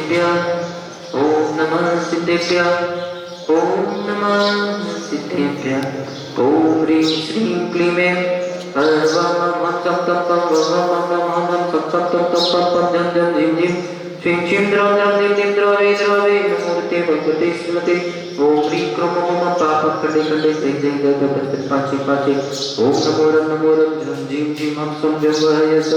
सिद्धेभ्यः ओम नमः सिद्धेभ्यः ओम नमः सिद्धेभ्यः ओम ह्रीं श्रीं क्लीं ऐं वं हम तं तं पं वं हम हम सं सं तं तं पं पं जं जं झिं झिं श्रीं क्षीं द्रौं द्रौं दीं दीं द्रवे द्रवे नमोऽर्ते भगवते श्रीमते ओम ह्रीं क्रों मम पापं खण्डे खण्डे जय जय जय जय पाचे पाचे ओम नमो रं झं झीं झीं हम सं जं वहयस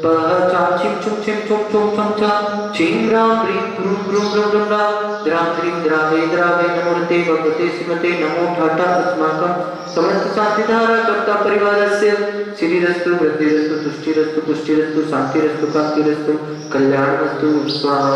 पह चां छिं छुं छिं छुं छुं छं छा छिं रां ह्रीं क्रूं क्रूं ग्रौं ग्रौं द्रां द्रीं द्रावे द्रावे नमोऽर्ते भगवते श्रीमते नमो ठाठा अस्माकं समस्त शांतिधारा कर्ता परिवारस्य श्रीरस्तु वृद्धिरस्तु तुष्टिरस्तु पुष्टिरस्तु शांतिरस्तु कांतिरस्तु कल्याणमस्तु स्वाहा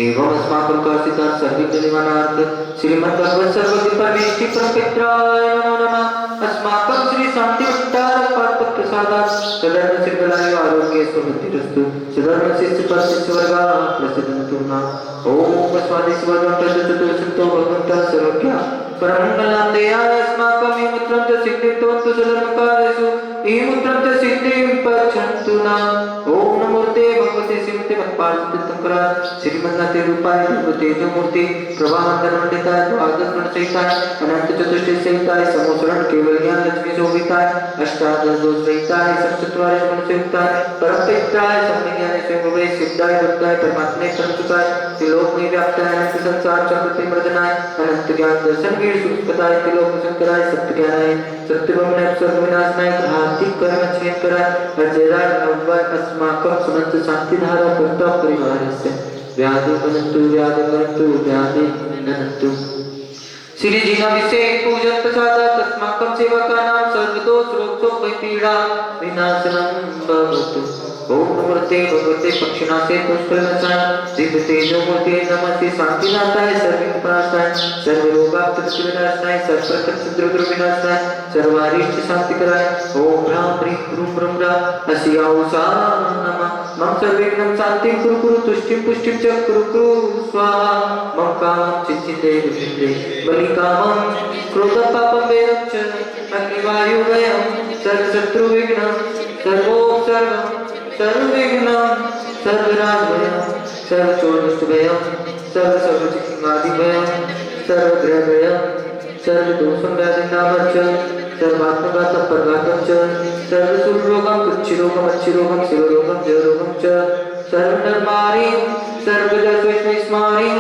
एवं अस्माकं काशिता सर्विज्ञनिवारणार्थ श्रीमद्भगवत् सर्वज्ञ परमेष्टि परमपित्राय नमो नमः अस्माकं श्री शांतिवंतार पाद प्रसादात् सदर्भ सिद्धलाय आरोग्य समृद्धिरस्तु सदर्भ शिष्य पर शिष्य वर्गा प्रसिद्धन्तु नः ओम स्वादिस्वरं तत्चतुर्संतो भगवन्तः सर्वज्ञ परमंगलान्दयाय अस्माकं ईमुत्रं च सिद्धित्वन्तु सधर्मकार्येषु ईमुत्रं च सिद्धिं पच्छन्तु नः ओम नमोऽर्ते भगवते श्रीमते भक्तपालतीर्थंकराय श्रीमन्नाथ रूपाय तेजो मूर्ति प्रभावंदन मंडिताय द्वादश सहिताय अनंत चतुष्टय सहिताय समोसरण केवल ज्ञान लक्ष्मी शोभिताय अष्टादश दोष सहिताय सप्तचत्वार गुण सहिताय परम पित्राय सम्यज्ञान स्वयं सिद्धाय बुद्धाय परमात्मे परमसुखाय त्रिलोक में व्याप्ताय अनंत संसार चक्रते मर्दनाय अनंत ज्ञान दर्शन वीर सुखपदाय त्रिलोक शंकराय सत्य ज्ञानाय सत्यवमनाय सर्व विनाशनाय हार्दिक कर्म छेद कराय अजराय अव्वय अस्माकं समस्त शांतिधारा कर्ता परिवारस्य व्याधि ननन्तु श्री जिनाभिषेक पूजन प्रसादात् अस्माकं सेवकानां सर्वदोष रोगशोक पीड़ा विनाशनं भवतु ओम नमोऽर्ते भगवते पक्षिनाथे पुष्कलनाशाय दिव्य तेजो मूर्ते नमस्ते शांतिनाथाय सर्वविघ्ननाशाय सर्वरोगाप्तविनाशनाय सर्वप्रकट विनाशनाय सर्वारिष्ट शांतिकराय ओम ह्रां ह्रीं क्रूं ब्रूं ब्रा अस्याउषा नमः मम सर्वविघ्नं शान्तिं कुरु कुरु तुष्टिं पुष्टिं च कुरु कुरु स्वाहा मम कामं चिन्तिते विचिन्ते बलिकामं क्रोधपापं वेदं च अग्निवायुवयं सर्वशत्रुविघ्नं सर्वोपसर्गं सर्वविघ्नं सर्वराजभयं सर्वचोरदुष्टभयं सर्वसर्वचिकित्सादिभयं सर्वग्रहभयं सर्वदोषं व्याधिनामच्च सर्वात्मघातं परघातं च सर्वसुरोगं कुच्छिरोगं अच्छिरोगं शिरोरोगं जयरोगं च सर्वधर्माणि सर्वजस्विस्मानि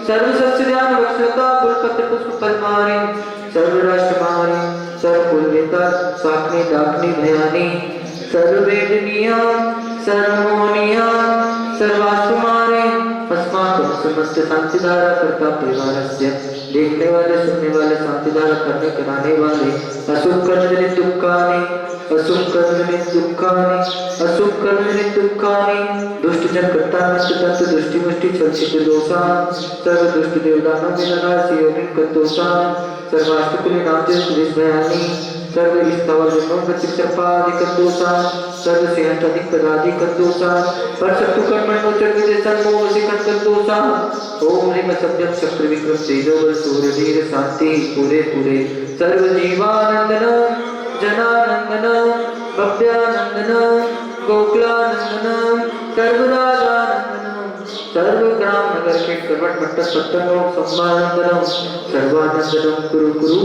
सर्वसस्यध्यान वत्सलता फूलपत्रपुष्पफलमानि सर्वराष्ट्रमानि सर्वकुलवेता साग्नि दाग्नि भयानि सर्ववेदनीया सर्वमोहनीया सर्वाश्वमाने अस्माकं समस्त शांतिधारा कर्ता परिवारस्य देखने वाले सुनने वाले शांतिधारा करने कराने वाले अशुभ कर्मजनित दुःखानि दुष्ट जन कर्ता नष्ट दुष्टि मुष्टि छलछित दोषा सर्व दुष्ट देवदानों विनाश योगिन कंदोषा सर्वाष्टकुली नामजन विस्मयानि सर्व इष्टवल नोगतिक्षपादिक दोषा सर्व सेहंतादिक पदादिक दोषा पर शत्रु कर्मण मोचन विदेशन मोहसिकन दोषा ओम ह्रीं सभ्यं चक्र विक्रम तेजो बल सूर्य धीर शांति पूरे पूरे सर्व जीवानंदन जनानंदन भव्यानंदन गोकुलानंदन सर्वराजानंदन सर्वग्राम नगर के करवट मट्टक सत्तंगों सम्मानंदनम सर्वानंदनम कुरु कुरु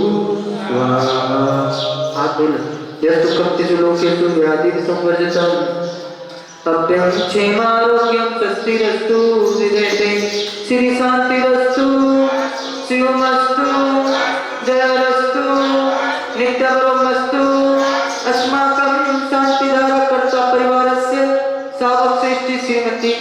स्वाहा आकुल यस्तु कप्तिषु लोकेषु व्याधिः संवर्जितम् अभ्यं क्षेमारोग्यं स्वस्तिरस्तु विदेशे श्री शांतिरस्तु शिवमस्तु जयरस्तु नित्यवरमस्तु अस्माकं शांतिधारा कर्ता परिवारस्य सावक श्रेष्ठी श्रीमती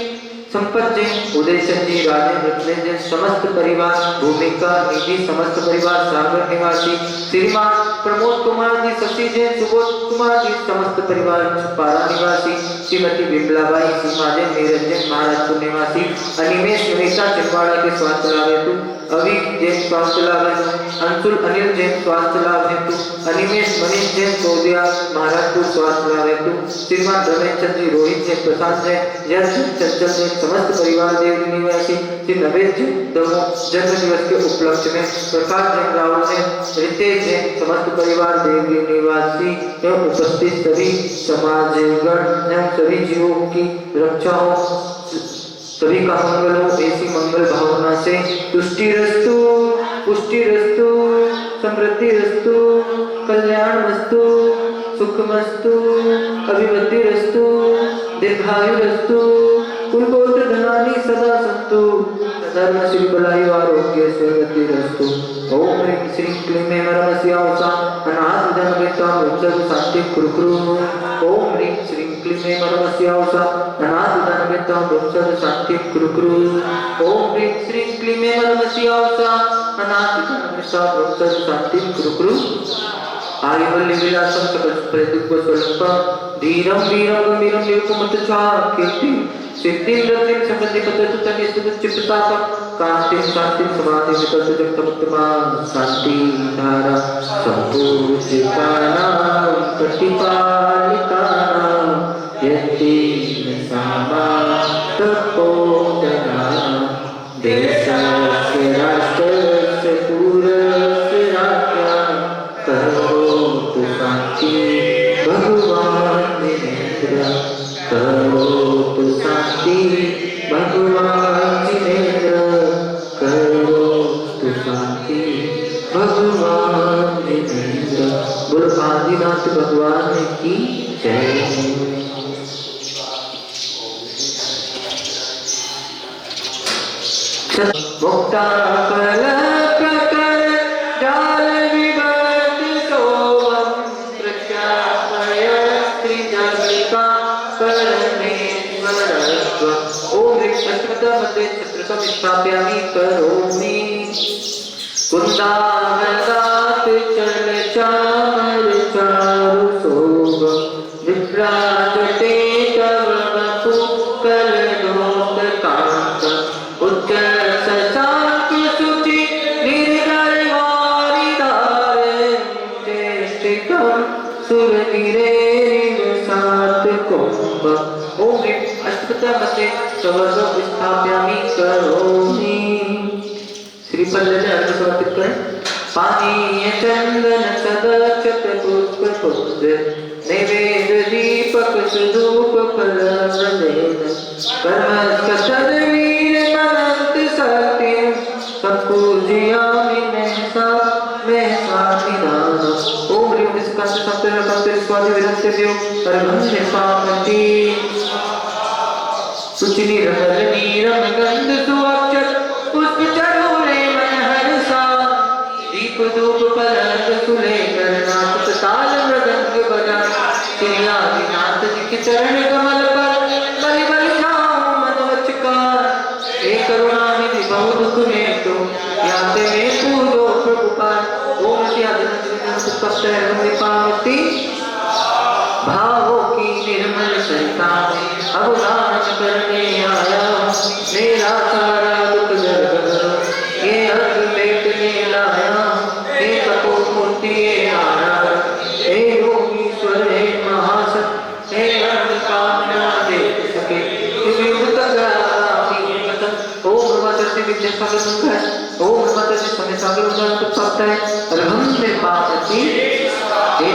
संपत्ति उदयचंद जी राजेंद्र रत्नेंद्र समस्त परिवार भूमिका निधि समस्त परिवार सागर निवासी श्रीमान प्रमोद कुमार जी शशि जैन सुबोध कुमार जी समस्त परिवार पारा निवासी श्रीमती विमलाबाई सीमाजन निरंजन महाराजपुर निवासी अनिमेश निवेशा चिंबाड़ा के स्वास्थ्य लाभ हेतु अविक जैन स्वास्थ्य लाभ हेतु अंशुल अनिल जैन स्वास्थ्य लाभ हेतु अनिमेश मनीष जैन सोदिया महाराजपुर स्वास्थ्य लाभ हेतु श्रीमान रमेश चंद्र जी रोहित जैन प्रशांत जैन यश चंचल जैन समस्त परिवार देव निवासी श्री नवेश जी दमोह जन्म दिवस के उपलक्ष्य में प्रकाश जैन राहुल जैन रितेश जैन समस्त परिवार देव निवासी एवं उपस्थित सभी समाजगण एवं सभी जीवों की रक्षा हो सभी का मंगल हो, ऐसी मंगल भावना से तुष्टिरस्तु, पुष्टिरस्तु, समृद्धिरस्तु, कल्याणमस्तु, सुखमस्तु, अभिवृद्धिरस्तु, दीर्घायुरस्तु, कुलगोत्र धनानि सदा सन्तु, धर्म श्री बलायु आरोग्य सर्वतिरस्तु। ओम ह्रीं श्रीं क्लीं नमस्यावसा अनाथ जन्मवेत्तां वत्सव शांति कुरुकुरु। ओम ह्रीं श्रीं क्लीं नमस्यावसा अनाथ जन्मवेत्तां वत्सव शांति कुरुकुरु। ओम ह्रीं श्रीं क्लीं नमस्यावसा अनाथ जन्मवेत्तां वत्सव शांति कुरुकुरु। आयुवल्य विलासं सकलसुखप्रदुःखस्वल्पं धीरं वीरं गम्भीरं निरुपमतचाकीर्तिं सिद्धिं रतिं संबन्धिपततुतनिस्तुतचित्तापं कान्तिं शान्तिं समाधिं विततजगतमुत्तमां शान्तिधारा सम्पूजितानां प्रतिपालिकानां यत्तीर्णसामातपोदनानां देशस्य राष्ट्रस्य पूरस्य राज्ञां करोतु शान्ति भगवान् जिनेन्द्र करोतु शान्ति भगवान् जिनेन्द्र करोतु शान्ति भगवान् जिनेन्द्र। बोलो आदिनाथ भगवान की जय। मुक्ता कल प्रकर जाल विगत शोभम प्रख्यापय त्रिजगता परमेश्वरत्व। ओम ऋक्ष्मतमते छत्रसं स्थापयामि करोमि कुन्दावदात चल चामर चारु शोभ विभ्राजते तव वपु कललोक कांत उज्जल शशांक शुचि निर्गलवारिधारे चेष्टितं सुरगिरेरिवसात कुंभ। ओम अष्टपदमते सवर्गं स्थापयामि करोमि। श्रीफल लेने अर्घ्य समर्पित करें। पानीय चंदन सदक्षत पुष्प पुष्प नैवेद्य दीपक सुधूप फल नदेन कर्मस्कषद वीर अनंत शक्ति संपूजयामि महसा महसा निदान। ओम ह्रीं निष्कांत संतन कंते स्वादि विरक्तव्यो अर्घं निपामति सुचिनी रमण नीरम गंध सुअक्षत पुष्प चढ़ोरे मन हर्षा दीप धूप पलंग सुलेकर नाथ ताल मृदंग बजा श्रीनाथ जी के चरण कमल पर बलि बलि जाऊं मन वचकार हे करुणा निधि बहु दुख में तुम याते में पूजो प्रभुपाद। ओम श्री पार्वती भावों की निर्मल सरिता अवगाहन करने आया मेरा सारा दुख दर्द करो ये अर्घ बेटने लाया हे कपूर मूर्ति आया हे योगीश्वर हे महासन हे अर्घ कामना दे सके तुम्हें मुतगामी वतन। ओम ब्रह्मचर्य विद्या सागर मुख है। ओम ब्रह्मचर्य समय सागर मुख है अर्घम में पार्वती हे